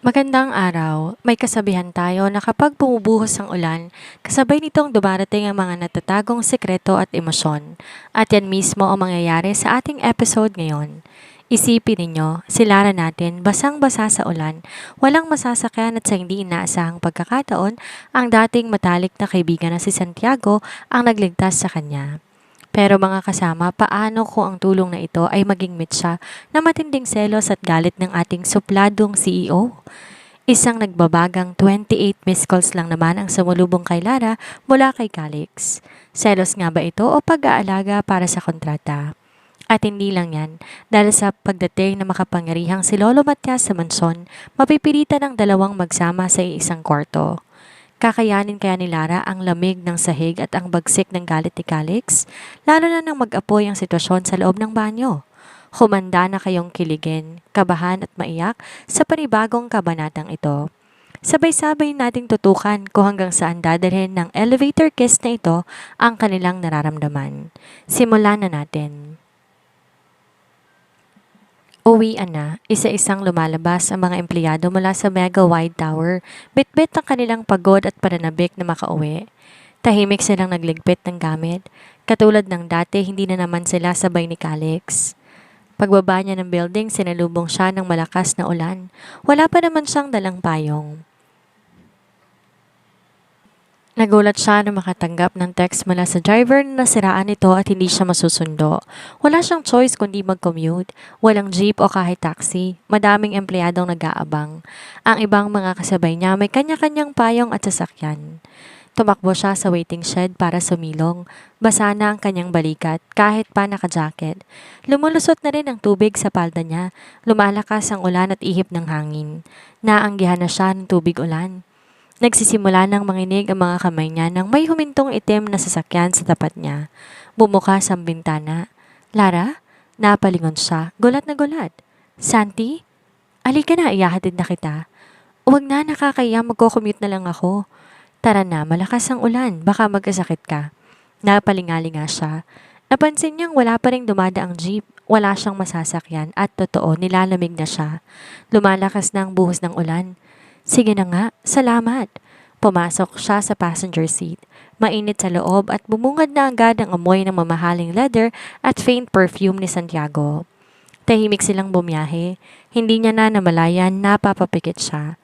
Magandang araw. May kasabihan tayo na kapag bumubuhos ang ulan, kasabay nitong dumarating ang mga natatagong sekreto at emosyon. At yan mismo ang mangyayari sa ating episode ngayon. Isipin ninyo, si Lara natin, basang-basa sa ulan, walang masasakyan at sa hindi inaasahang pagkakataon, ang dating matalik na kaibigan na si Santiago ang nagligtas sa kanya. Pero mga kasama, paano kung ang tulong na ito ay maging mitsa na matinding selos at galit ng ating supladong CEO? Isang nagbabagang 28 missed calls lang naman ang sumulubong kay Lara mula kay Calix. Selos nga ba ito o pag-aalaga para sa kontrata? At hindi lang yan, dahil sa pagdating na makapangyarihang si Lolo Matias sa mansyon, mapipilitan ng dalawang magsama sa isang kwarto. Kakayanin kaya ni Lara ang lamig ng sahig at ang bagsik ng galit ni Calix, lalo na nang mag-apoy ang sitwasyon sa loob ng banyo. Humanda na kayong kiligin, kabahan at maiyak sa panibagong kabanatang ito. Sabay-sabay nating tutukan kung hanggang saan dadalhin ng elevator kiss na ito ang kanilang nararamdaman. Simulan na natin. Uwian na, isa-isang lumalabas ang mga empleyado mula sa Mega Wide Tower, bitbit ang kanilang pagod at pananabik na makauwi. Tahimik silang nagligpit ng gamit. Katulad ng dati, hindi na naman sila sabay ni Calix. Pagbaba niya ng building, sinalubong siya ng malakas na ulan. Wala pa naman siyang dalang payong. Nagulat siya na makatanggap ng text mula sa driver na nasiraan ito at hindi siya masusundo. Wala siyang choice kundi mag-commute. Walang jeep o kahit taxi. Madaming empleyadong nag-aabang. Ang ibang mga kasabay niya may kanya-kanyang payong at sasakyan. Tumakbo siya sa waiting shed para sumilong. Basa na ang kanyang balikat kahit pa naka-jacket. Lumulusot na rin ang tubig sa palda niya. Lumalakas ang ulan at ihip ng hangin. Naanggihan na siya ng tubig ulan. Nagsisimula ng manginig ang mga kamay niya nang may humintong itim na sasakyan sa tapat niya. Bumukas ang bintana. Lara? Napalingon siya. Gulat na gulat. Santi? Alika na, iyahatid na kita. Huwag na, nakakaya, magko-commute na lang ako. Tara na, malakas ang ulan, baka magkasakit ka. Napalingali nga siya. Napansin niyang wala pa ring dumadaang jeep. Wala siyang masasakyan at totoo, nilalamig na siya. Lumalakas na ang buhos ng ulan. Sige na nga, salamat. Pumasok siya sa passenger seat. Mainit sa loob at bumungad na agad ang amoy ng mamahaling leather at faint perfume ni Santiago. Tahimik silang bumiyahe. Hindi niya na namalayan, napapapikit siya.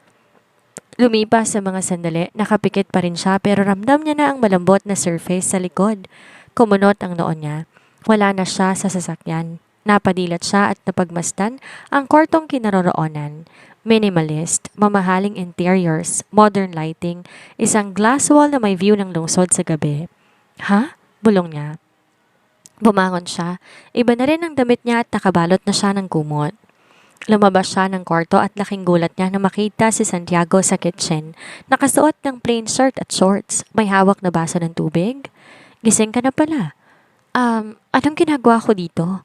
Lumipas sa mga sandali, nakapikit pa rin siya pero ramdam niya na ang malambot na surface sa likod. Kumunot ang noon niya. Wala na siya sa sasakyan. Napadilat siya at napagmasdan ang kwartong kinaroroonan. Minimalist, mamahaling interiors, modern lighting, isang glass wall na may view ng lungsod sa gabi. Ha? Bulong niya. Bumangon siya. Iba na rin ang damit niya at nakabalot na siya ng kumot. Lumabas siya ng kwarto at laking gulat niya na makita si Santiago sa kitchen. Nakasuot ng plain shirt at shorts. May hawak na baso ng tubig. Gising ka na pala. Anong ginagawa ko dito?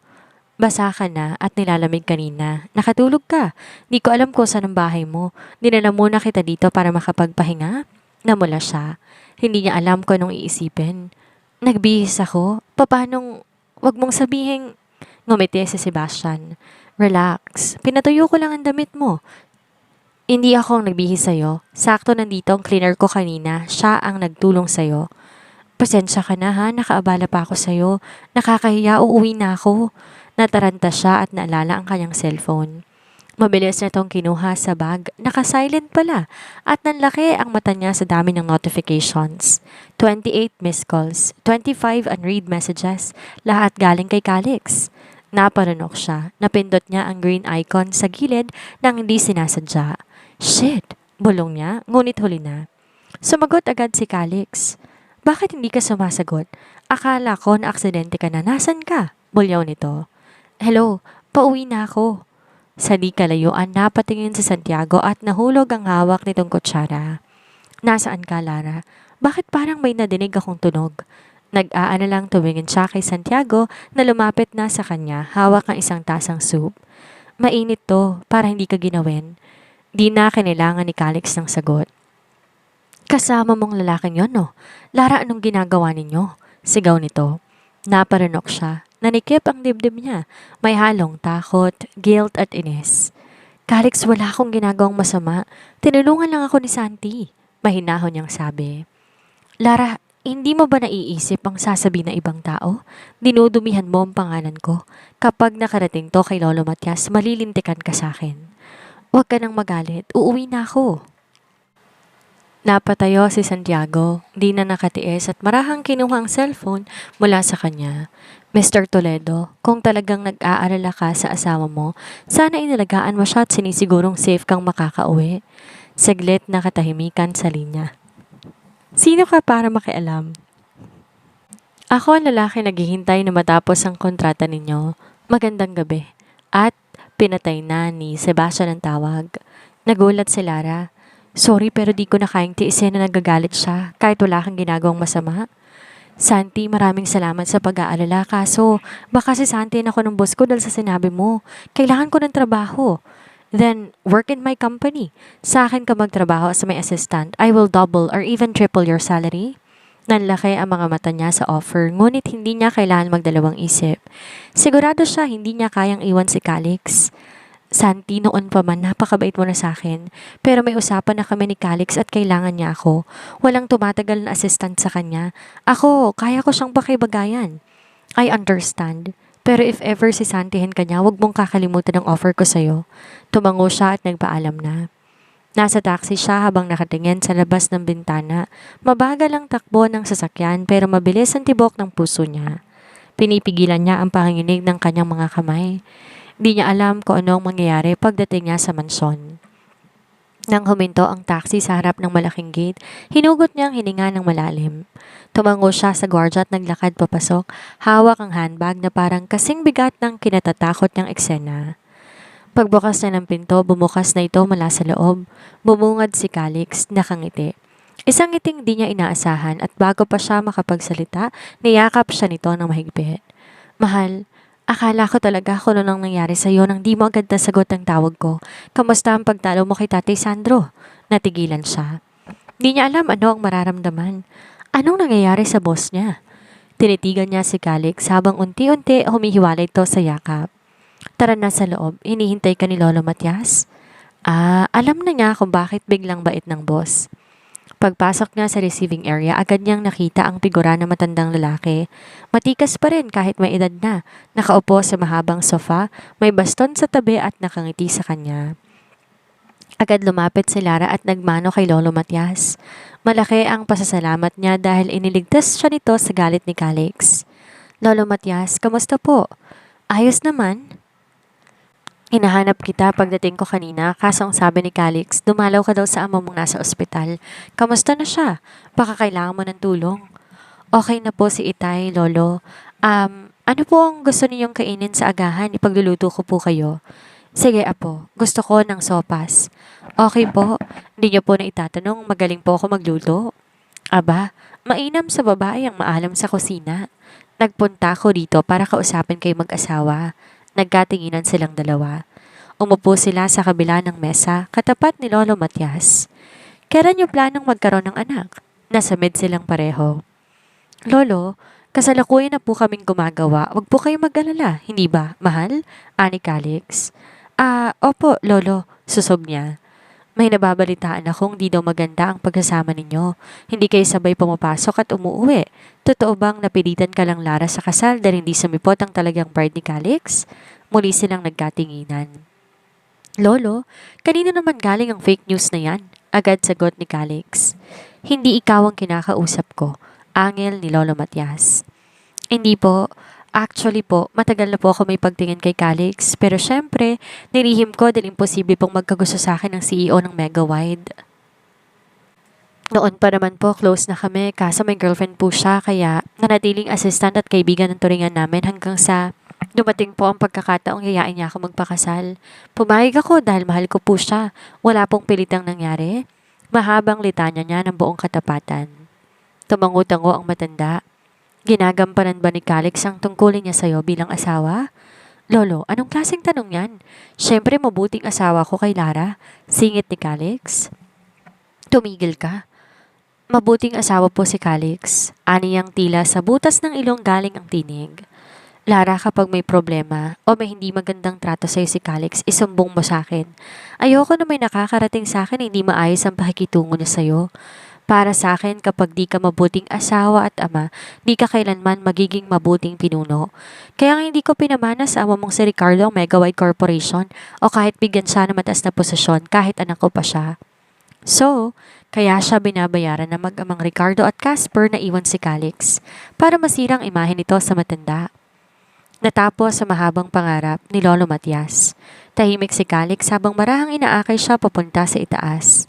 Basa ka na at nilalamig kanina. Nakatulog ka. Di ko alam kung saan ang bahay mo. Dinala muna kita dito para makapagpahinga. Namula siya. Hindi niya alam kung anong iisipin. Nagbihis ako. Papanong, wag mong sabihin. Ngumiti si Sebastian. Relax. Pinatuyo ko lang ang damit mo. Hindi ako ang nagbihis sa'yo. Sakto nandito ang cleaner ko kanina. Siya ang nagtulong sa'yo. Pasensya ka na ha, nakaabala pa ako sa'yo. Nakakahiya, uuwi na ako. Nataranta siya at naalala ang kanyang cellphone. Mabilis na itong kinuha sa bag. Naka-silent pala. At nanlaki ang mata niya sa dami ng notifications. 28 missed calls, 25 unread messages. Lahat galing kay Calix. Naparunok siya. Napindot niya ang green icon sa gilid nang hindi sinasadya. Shit! Bulong niya, ngunit huli na. Sumagot agad si Calix. Bakit hindi ka sumasagot? Akala ko na aksidente ka na. Nasaan ka? Bulyaw nito. Hello, pauwi na ako. Sa di kalayuan, napatingin si Santiago at nahulog ang hawak nitong kutsara. Nasaan ka, Lara? Bakit parang may nadinig akong tunog? Nag-aano lang tumingin siya kay Santiago na lumapit na sa kanya, hawak ang isang tasang soup. Mainit to, para hindi ka ginawin. Di na kinailangan ni Calix ng sagot. Kasama mong lalaking yon, no? Lara, anong ginagawa ninyo? Sigaw nito. Naparunok siya. Nanikip ang dibdib niya. May halong takot, guilt at inis. Calix, wala akong ginagawang masama. Tinulungan lang ako ni Santi. Mahinahon niyang sabi. Lara, hindi mo ba naiisip ang sasabihin ng ibang tao? Dinudumihan mo ang pangalan ko. Kapag nakarating to kay Lolo Matias, malilintikan ka sa akin. Huwag ka nang magalit. Uuwi na ako. Napatayo si Santiago, di na nakatiis at marahang kinuha ang cellphone mula sa kanya. Mr. Toledo, kung talagang nag-aalala ka sa asawa mo, sana inalagaan mo siya at sinisigurong safe kang makakauwi. Saglit na katahimikan sa linya. Sino ka para makialam? Ako ang lalaki naghihintay na matapos ang kontrata ninyo. Magandang gabi. At pinatay na ni Sebastian ang tawag. Nagulat si Lara. Sorry pero di ko na kayang tiisin na nagagalit siya kahit wala kang ginagawang masama. Santi, maraming salamat sa pag-aalala kaso baka si Santi na ako ng boss ko dahil sa sinabi mo. Kailangan ko ng trabaho. Then, work in my company. Sa akin ka magtrabaho as my assistant. I will double or even triple your salary. Nanlaki ang mga mata niya sa offer, ngunit hindi niya kailangan magdalawang isip. Sigurado siya hindi niya kayang iwan si Calix. Santi, noon pa man, napakabait mo na sa akin. Pero may usapan na kami ni Calix at kailangan niya ako. Walang tumatagal na assistant sa kanya. Ako, kaya ko siyang pakibagayan. I understand. Pero if ever si Santihin ka niya, huwag mong kakalimutan ang offer ko sa'yo. Tumango siya at nagpaalam na. Nasa taxi siya habang nakatingin sa labas ng bintana. Mabagal ang takbo ng sasakyan pero mabilis ang tibok ng puso niya. Pinipigilan niya ang panginginig ng kanyang mga kamay. Di niya alam kung anong mangyayari pagdating niya sa mansyon. Nang huminto ang taxi sa harap ng malaking gate, hinugot niya ang hininga ng malalim. Tumango siya sa gwardiya at naglakad papasok, hawak ang handbag na parang kasing bigat ng kinatatakot niyang eksena. Pagbukas na ng pinto, bumukas na ito mula sa loob. Bumungad si Calix, nakangiti. Isang ngiting di niya inaasahan at bago pa siya makapagsalita, niyakap siya nito ng mahigpit. Mahal, akala ko talaga kung ano nang nangyari sa'yo nang di mo agad nasagot ang tawag ko. Kamusta ang pagtalo mo kay Tatay Sandro? Natigilan siya. Di niya alam ano ang mararamdaman. Anong nangyayari sa boss niya? Tinitigan niya si Calix habang unti-unti humihiwalay ito sa yakap. Tara na sa loob, hinihintay ka ni Lolo Matias? Alam na niya kung bakit biglang bait ng boss. Pagpasok niya sa receiving area, agad niyang nakita ang figura ng matandang lalaki. Matikas pa rin kahit may edad na. Nakaupo sa mahabang sofa, may baston sa tabi at nakangiti sa kanya. Agad lumapit si Lara at nagmano kay Lolo Matias. Malaki ang pasasalamat niya dahil iniligtas siya nito sa galit ni Calix. Lolo Matias, kamusta po? Ayos naman. Hinahanap kita pagdating ko kanina, kaso ang sabi ni Calix, dumalaw ka daw sa amo mong nasa ospital. Kamusta na siya? Baka kailangan mo ng tulong. Okay na po si Itay, Lolo. Ano po ang gusto ninyong kainin sa agahan? Ipagluluto ko po kayo. Sige, Apo. Gusto ko ng sopas. Okay po. Hindi niyo po na itatanong, magaling po ako magluto. Aba, mainam sa babae ang maalam sa kusina. Nagpunta ko dito para kausapin kayo mag-asawa. Nagkatinginan silang dalawa. Umupo sila sa kabila ng mesa, katapat ni Lolo Matias. Kailan niyo planong magkaroon ng anak? Nasamid silang pareho. Lolo, kasalukuyan na po kaming gumagawa. Huwag po kayong mag-alala, hindi ba, mahal? Ani Calix. Opo, Lolo, susog niya. May nababalitaan akong di daw maganda ang pagsasama ninyo. Hindi kayo sabay pumapasok at umuwi. Totoo bang napilitan ka lang Lara sa kasal dahil hindi sumipot ang talagang bride ni Calix? Muli silang nagkatinginan. Lolo, kanino naman galing ang fake news na yan? Agad sagot ni Calix. Hindi ikaw ang kinakausap ko. Angel ni Lolo Matias. Hindi po. Actually po, matagal na po ako may pagtingin kay Calix. Pero syempre, nilihim ko dahil imposible pong magkagusto sa akin ng CEO ng Megawide. Noon pa naman po, close na kami. Kaso may girlfriend po siya, kaya nanatiling assistant at kaibigan ng turingan namin hanggang sa dumating po ang pagkakataong yayain niya ako magpakasal. Pumayag ako dahil mahal ko po siya. Wala pong pilitang nangyari. Mahabang litanya niya ng buong katapatan. Tumango-tango ang matanda. Ginagampanan ba ni Calix ang tungkulin niya sa'yo bilang asawa? Lolo, anong klaseng tanong yan? Siyempre mabuting asawa ko kay Lara. Singit ni Calix. Tumigil ka. Mabuting asawa po si Calix. Aniyang tila sa butas ng ilong galing ang tinig. Lara, kapag may problema o may hindi magandang trato sa'yo si Calix, isumbong mo sa akin. Ayoko na may nakakarating sa akin hindi maayos ang pakikitungo niya sa'yo. Para sa akin, kapag di ka mabuting asawa at ama, di ka kailanman magiging mabuting pinuno. Kaya nga hindi ko pinamana sa ama mong si Ricardo ang Megawide Corporation o kahit bigyan siya ng mataas na posisyon kahit anak ko pa siya. So, kaya siya binabayaran ng mag-amang Ricardo at Casper na iwan si Calix para masirang imahe nito sa matanda. Natapos sa mahabang pangarap ni Lolo Matias. Tahimik si Calix habang marahang inaakay siya papunta sa itaas.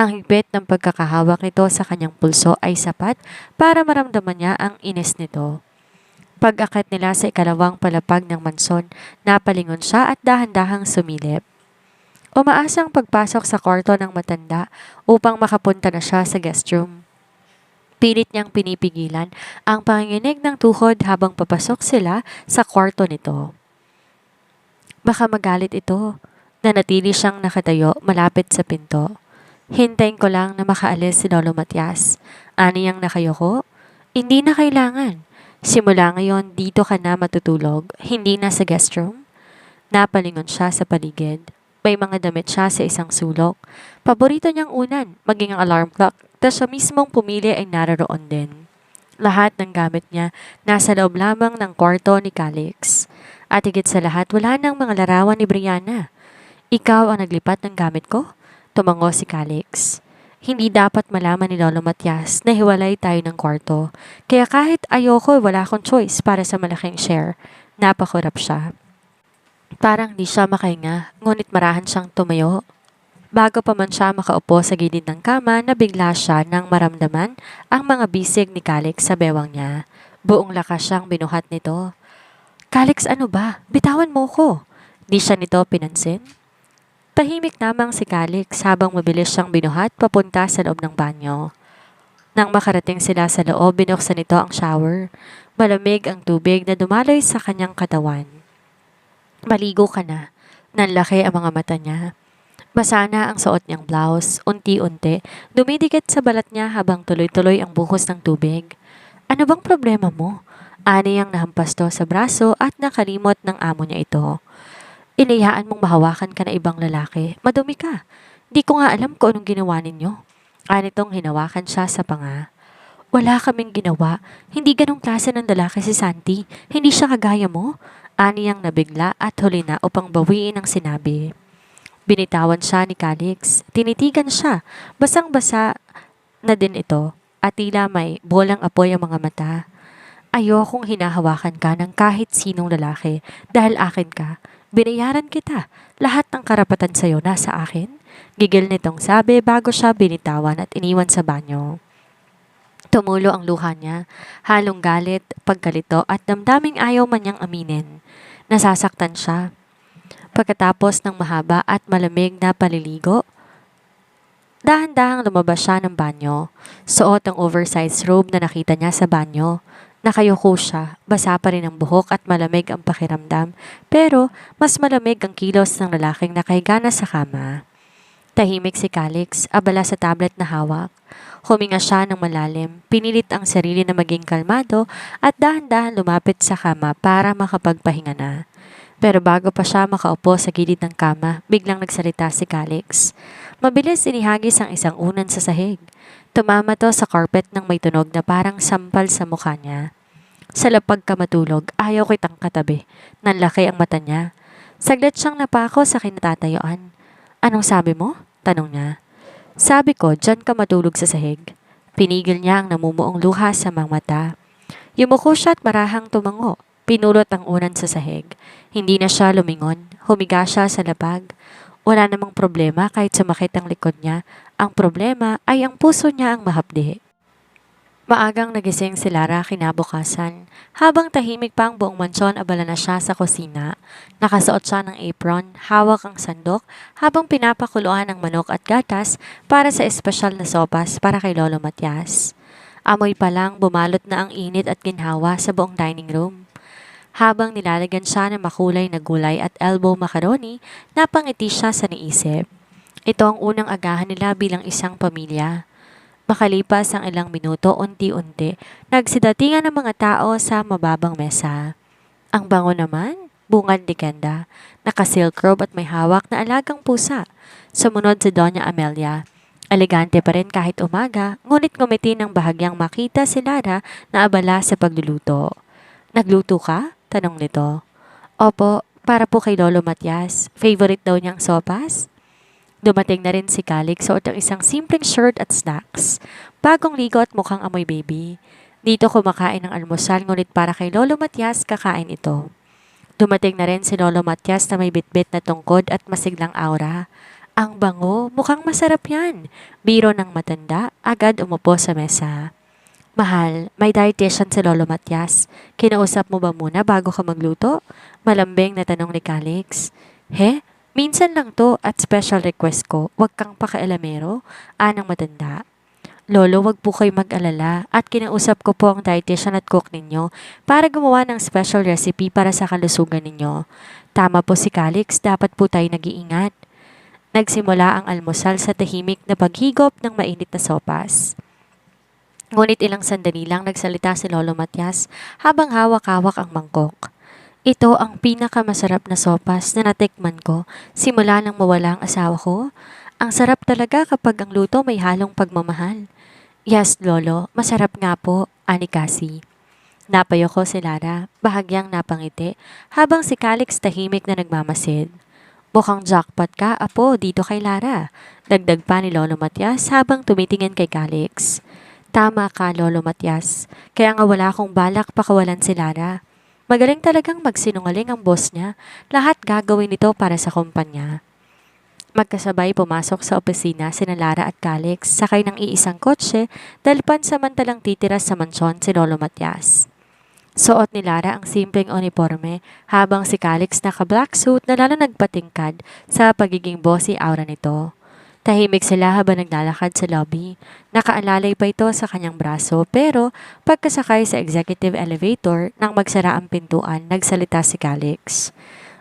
Ang higpit ng pagkakahawak nito sa kanyang pulso ay sapat para maramdaman niya ang inis nito. Pag-akit nila sa ikalawang palapag ng manson, napalingon siya at dahan-dahang sumilip. Umaasang pagpasok sa kwarto ng matanda upang makapunta na siya sa guest room. Pilit niyang pinipigilan ang panginginig ng tuhod habang papasok sila sa kwarto nito. Baka magalit ito. Nanatili siyang nakatayo malapit sa pinto. Hintayin ko lang na makaalis si Lolo Matias. Ani ang nakayoko? Hindi na kailangan. Simula ngayon, dito ka na matutulog, hindi na sa guest room. Napalingon siya sa paligid. May mga damit siya sa isang sulok. Paborito niyang unan, maging ang alarm clock, tas siya mismong pumili ay naroon din. Lahat ng gamit niya nasa loob lamang ng kwarto ni Calix. At higit sa lahat, wala nang mga larawan ni Brianna. Ikaw ang naglipat ng gamit ko? Tumango si Calix. Hindi dapat malaman ni Lolo Matias na hiwalay tayo ng kwarto. Kaya kahit ayoko, wala akong choice para sa malaking share. Napakurap siya. Parang di siya makahinga, ngunit marahan siyang tumayo. Bago pa man siya makaupo sa gilid ng kama, nabigla siya nang maramdaman ang mga bisig ni Calix sa bewang niya. Buong lakas siyang binuhat nito. Calix, ano ba? Bitawan mo ko. Di siya nito pinansin. Tahimik namang si Calix habang mabilis siyang binuhat papunta sa loob ng banyo. Nang makarating sila sa loob, binuksan nito ang shower. Malamig ang tubig na dumaloy sa kanyang katawan. Maligo ka na. Nanlaki ang mga mata niya. Basa na ang suot niyang blouse. Unti-unti, dumidikit sa balat niya habang tuloy-tuloy ang buhos ng tubig. Ano bang problema mo? Ani ang nahampas to sa braso at nakalimot ng amo niya ito. Inayaan mong mahawakan ka na ibang lalaki. Madumi ka. Di ko nga alam kung anong ginawa ninyo. Anitong hinawakan siya sa panga. Wala kaming ginawa. Hindi ganong klase ng lalaki si Santi. Hindi siya kagaya mo. Ani ang nabigla at huli na upang bawiin ang sinabi. Binitawan siya ni Calix. Tinitigan siya. Basang-basa na din ito at tila may bolang apoy ang mga mata. Ayokong hinahawakan ka ng kahit sinong lalaki dahil akin ka. Binayaran kita. Lahat ng karapatan sa'yo nasa akin. Gigil nitong sabi bago siya binitawan at iniwan sa banyo. Tumulo ang luha niya, halong galit, pagkalito at damdaming ayaw man niyang aminin. Nasasaktan siya. Pagkatapos ng mahaba at malamig na paliligo, dahan-dahang lumabas siya ng banyo. Suot ang oversized robe na nakita niya sa banyo. Nakayuko siya, basa pa rin ang buhok at malamig ang pakiramdam, pero mas malamig ang kilos ng lalaking nakahiga na sa kama. Tahimik si Calix, abala sa tablet na hawak. Huminga siya ng malalim, pinilit ang sarili na maging kalmado at dahan-dahan lumapit sa kama para makapagpahinga na. Pero bago pa siya makaupo sa gilid ng kama, biglang nagsalita si Calix. Mabilis inihagis ang isang unan sa sahig. Tumama to sa carpet ng may tunog na parang sampal sa mukha niya. Sa lapag ka matulog, ayaw kitang katabi. Nanlaki ang mata niya. Saglit siyang napako sa kinatatayuan. Anong sabi mo? Tanong niya. Sabi ko, dyan ka matulog sa sahig. Pinigil niya ang namumuong luha sa mga mata. Yumuko siya at marahang tumango. Pinulot ang unan sa sahig. Hindi na siya lumingon. Humiga siya sa labag. Wala namang problema kahit sumakit ang likod niya. Ang problema ay ang puso niya ang mahapdi. Maagang nagising si Lara kinabukasan. Habang tahimik pa ang buong mansyon, abala na siya sa kusina. Nakasuot siya ng apron, hawak ang sandok, habang pinapakuluan ang manok at gatas para sa espesyal na sopas para kay Lolo Matias. Amoy pa lang, bumalot na ang init at ginhawa sa buong dining room. Habang nilalagyan siya ng makulay na gulay at elbow macaroni, napangiti siya sa naisip. Ito ang unang agahan nila bilang isang pamilya. Makalipas ang ilang minuto, unti-unti, nagsidatingan ng mga tao sa mababang mesa. Ang bango naman, bungad ni Kenda. Naka-silk robe at may hawak na alagang pusa. Sumunod si Doña Amelia. Elegante pa rin kahit umaga, ngunit ngumiti ng bahagyang makita si Lara na abala sa pagluluto. Nagluto ka? Tanong nito. Opo, para po kay Lolo Matias. Favorite daw niyang sopas? Dumating na rin si Kalik suot ang isang simpleng shirt at snacks. Bagong ligo at mukhang amoy baby. Dito kumakain ng almusal ngunit para kay Lolo Matias kakain ito. Dumating na rin si Lolo Matias na may bitbit na tungkod at masiglang aura. Ang bango, mukhang masarap yan. Biro ng matanda, agad umupo sa mesa. Mahal, may dietitian si Lolo Matias. Kinausap mo ba muna bago ka magluto? Malambing na tanong ni Calix. He? Minsan lang to at special request ko. Huwag kang pakialamero. Anang matanda. Lolo, wag po kayo mag-alala at kinausap ko po ang dietitian at cook ninyo para gumawa ng special recipe para sa kalusugan ninyo. Tama po si Calix, dapat po tayo nag-iingat. Nagsimula ang almusal sa tahimik na paghigop ng mainit na sopas. Ngunit ilang sandali lang nagsalita si Lolo Matias habang hawak-hawak ang mangkok. Ito ang pinakamasarap na sopas na natikman ko simula nang mawala ang asawa ko. Ang sarap talaga kapag ang luto may halong pagmamahal. Yes, Lolo, masarap nga po, ani Cassie. Napayo ko si Lara, bahagyang napangiti, habang si Calix tahimik na nagmamasid. Mukhang jackpot ka, apo, dito kay Lara. Dagdag pa ni Lolo Matias habang tumitingin kay Calix. Tama ka, Lolo Matias. Kaya nga wala akong balak pakawalan si Lara. Magaling talagang magsinungaling ang boss niya. Lahat gagawin nito para sa kumpanya. Magkasabay pumasok sa opisina sina Lara at Calix, sakay ng iisang kotse dahil pansamantalang titira sa mansyon si Lolo Matias. Suot ni Lara ang simpleng uniforme habang si Calix naka-black suit na lalo nagpatingkad sa pagiging bossy aura nito. Tahimik sila habang naglalakad sa lobby. Nakaalalay pa ito sa kanyang braso pero pagkasakay sa executive elevator nang magsara ang pintuan, nagsalita si Calix.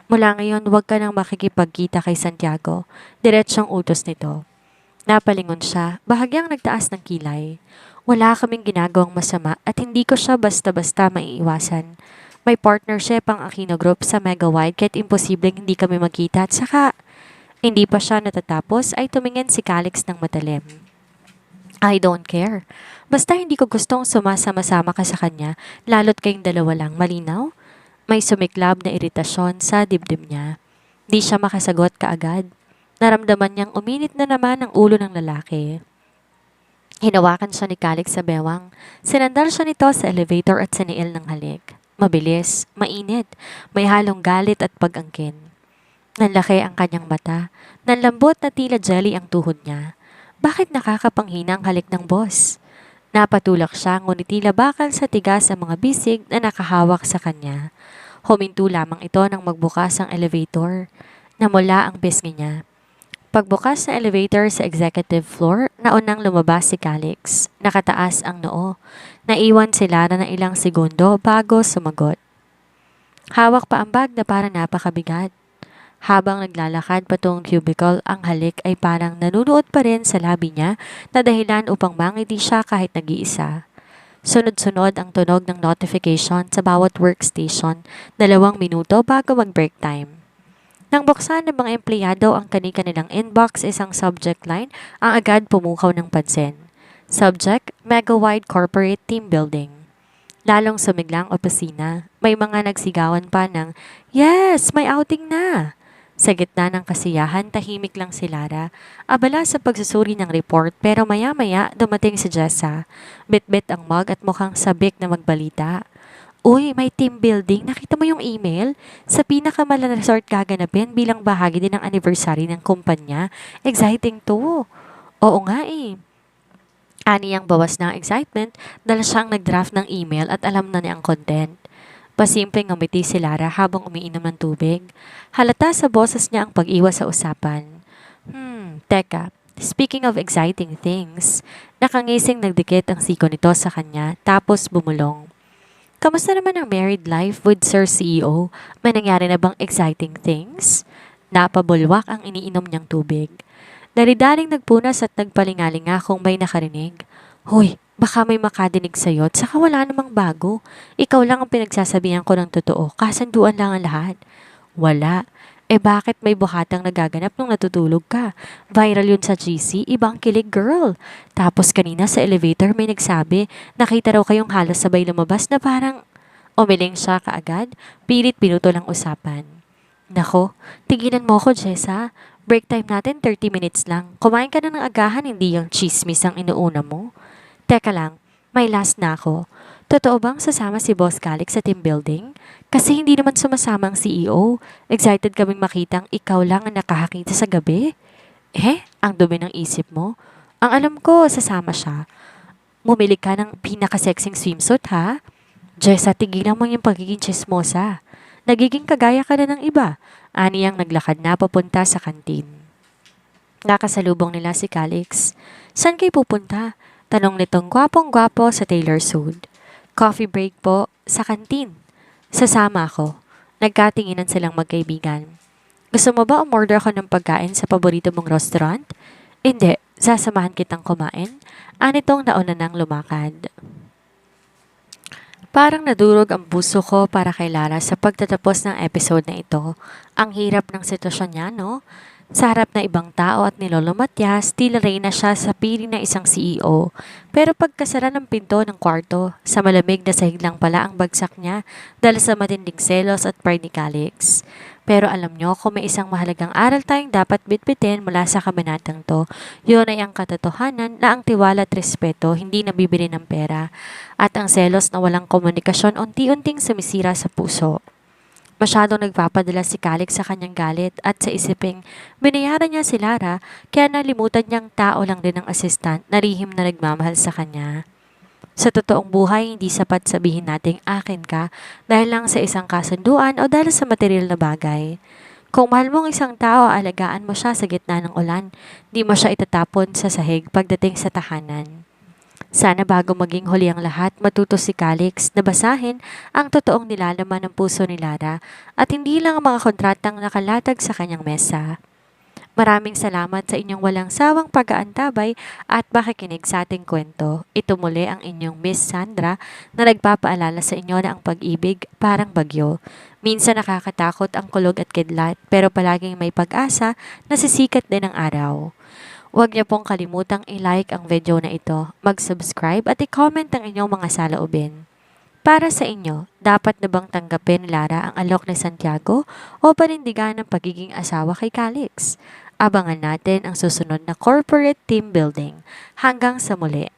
Mula ngayon, huwag ka nang makikipagkita kay Santiago. Diretsyong utos nito. Napalingon siya, bahagyang nagtaas ng kilay. Wala kaming ginagawang masama at hindi ko siya basta-basta maiiwasan. May partnership ang Aquino Group sa Mega Wide kahit imposibleng hindi kami magkita at saka hindi pa siya natatapos ay tumingin si Calix ng matalim. I don't care. Basta hindi ko gustong sumasama-sama ka sa kanya, lalo't kayong dalawa lang, malinaw? May sumiklab na iritasyon sa dibdib niya. Di siya makasagot kaagad. Naramdaman niyang uminit na naman ang ulo ng lalaki. Hinawakan siya ni Calix sa bewang. Sinandal siya nito sa elevator at siniil ng halik. Mabilis, mainit, may halong galit at pag-angkin. Nanlaki ang kanyang mata. Nanlambot na tila jelly ang tuhod niya. Bakit nakakapanghina ang halik ng boss? Napatulak siya ngunit tila bakal sa tigas ang mga bisig na nakahawak sa kanya. Huminto lamang ito nang magbukas ang elevator. Namula ang pisngi niya. Pagbukas ng elevator sa executive floor, naunang lumabas si Calix. Nakataas ang noo. Naiwan si Lara ng ilang segundo bago sumagot. Hawak pa ang bag na parang napakabigat. Habang naglalakad patungong cubicle, ang halik ay parang nanunuot pa rin sa labi niya na dahilan upang mangiti siya kahit nag-iisa. Sunod-sunod ang tunog ng notification sa bawat workstation, 2 minuto bago mag-break time. Nang buksan ng mga empleyado ang kani-kanilang inbox isang subject line, ang agad pumukaw ng pansin. Subject, Mega-wide Corporate Team Building. Lalong sumiglang opisina, may mga nagsigawan pa ng, "Yes, may outing na!" Sa gitna ng kasiyahan, tahimik lang si Lara, abala sa pagsusuri ng report pero maya-maya dumating si Jessa. Bit-bit ang mug at mukhang sabik na magbalita. Uy, may team building. Nakita mo yung email? Sa pinakamalala resort gaganapin bilang bahagi din ng anniversary ng kumpanya. Exciting to. Oo nga eh. Ani ang bawas ng excitement dahil siyang nag-draft ng email at alam na niya ang content. Pasimpleng ngumiti si Lara habang umiinom ng tubig. Halata sa boses niya ang pag-iwas sa usapan. Teka. Speaking of exciting things, nakangising nagdikit ang siko nito sa kanya tapos bumulong. Kamusta naman ang married life with Sir CEO? May nangyari na bang exciting things? Napabulwak ang iniinom niyang tubig. Dali-daling nagpunas at nagpalingalinga kung may nakarinig. Hoy, Baka may makadinig sa'yo at saka wala namang bago. Ikaw lang ang pinagsasabihan ko ng totoo, kasanduan lang ang lahat. Wala. Bakit may buhatang nagaganap nung natutulog ka? Viral yun sa GC, ibang kilig girl. Tapos kanina sa elevator may nagsabi, nakita raw kayong halos sabay lumabas na parang umiling siya kaagad, pilit pinutol ang usapan. Nako, tigilan mo ko, Jessa. Break time natin 30 minutes lang. Kumain ka na ng agahan, hindi yung chismis ang inuuna mo. Teka lang, may last na ako. Totoo bang sasama si Boss Calix sa team building? Kasi hindi naman sumasama ang CEO. Excited kaming makitang ikaw lang ang nakakakita sa gabi. Ang dumi ng isip mo. Ang alam ko, sasama siya. Bumili ka ng pinaka-sexing swimsuit, ha? Jessa, tigilan mo yung pagiging chismosa. Nagiging kagaya ka na ng iba. Ani ang naglakad na papunta sa kantin. Nakasalubong nila si Calix. Saan kayo pupunta? Tanong nitong gwapong-gwapo sa tailor suit. Coffee break po, sa kantin. Sasama ako. Nagkatinginan silang magkaibigan. Gusto mo ba umorder ako ng pagkain sa paborito mong restaurant? Hindi, sasamahan kitang kumain. Anitong nauna nang lumakad. Parang nadurog ang puso ko para kay Lara sa pagtatapos ng episode na ito. Ang hirap ng sitwasyon niya, no? Sa harap na ibang tao at ni Lolo Matias, tila reyna siya sa piling ng isang CEO. Pero pagkasara ng pinto ng kwarto, sa malamig na sahig lang pala ang bagsak niya dahil sa matinding selos at pride ni Calix. Pero alam nyo, kung may isang mahalagang aral tayong dapat bitbitin mula sa kabanatang to, yun ay ang katotohanan na ang tiwala at respeto hindi nabibili ng pera at ang selos na walang komunikasyon unti-unting sumisira sa puso. Masyadong nagpapadala si Calix sa kanyang galit at sa isiping binayaran niya si Lara kaya nalimutan niyang tao lang din ang assistant na lihim na nagmamahal sa kanya. Sa totoong buhay, hindi sapat sabihin nating akin ka dahil lang sa isang kasunduan o dahil sa material na bagay. Kung mahal mong isang tao, alagaan mo siya sa gitna ng ulan, di mo siya itatapon sa sahig pagdating sa tahanan. Sana bago maging huli ang lahat, matuto si Calix na basahin ang totoong nilalaman ng puso ni Lara at hindi lang ang mga kontratang nakalatag sa kanyang mesa. Maraming salamat sa inyong walang sawang pag-aantabay at pakikinig sa ating kwento. Ito muli ang inyong Miss Sandra na nagpapaalala sa inyo na ang pag-ibig parang bagyo. Minsan nakakatakot ang kulog at kidlat pero palaging may pag-asa na sisikat din ang araw. Huwag niyo pong kalimutang i-like ang video na ito, mag-subscribe at i-comment ang inyong mga saloobin. Para sa inyo, dapat na bang tanggapin ni Lara ang alok ni Santiago o panindigan ng pagiging asawa kay Calix? Abangan natin ang susunod na corporate team building. Hanggang sa muli!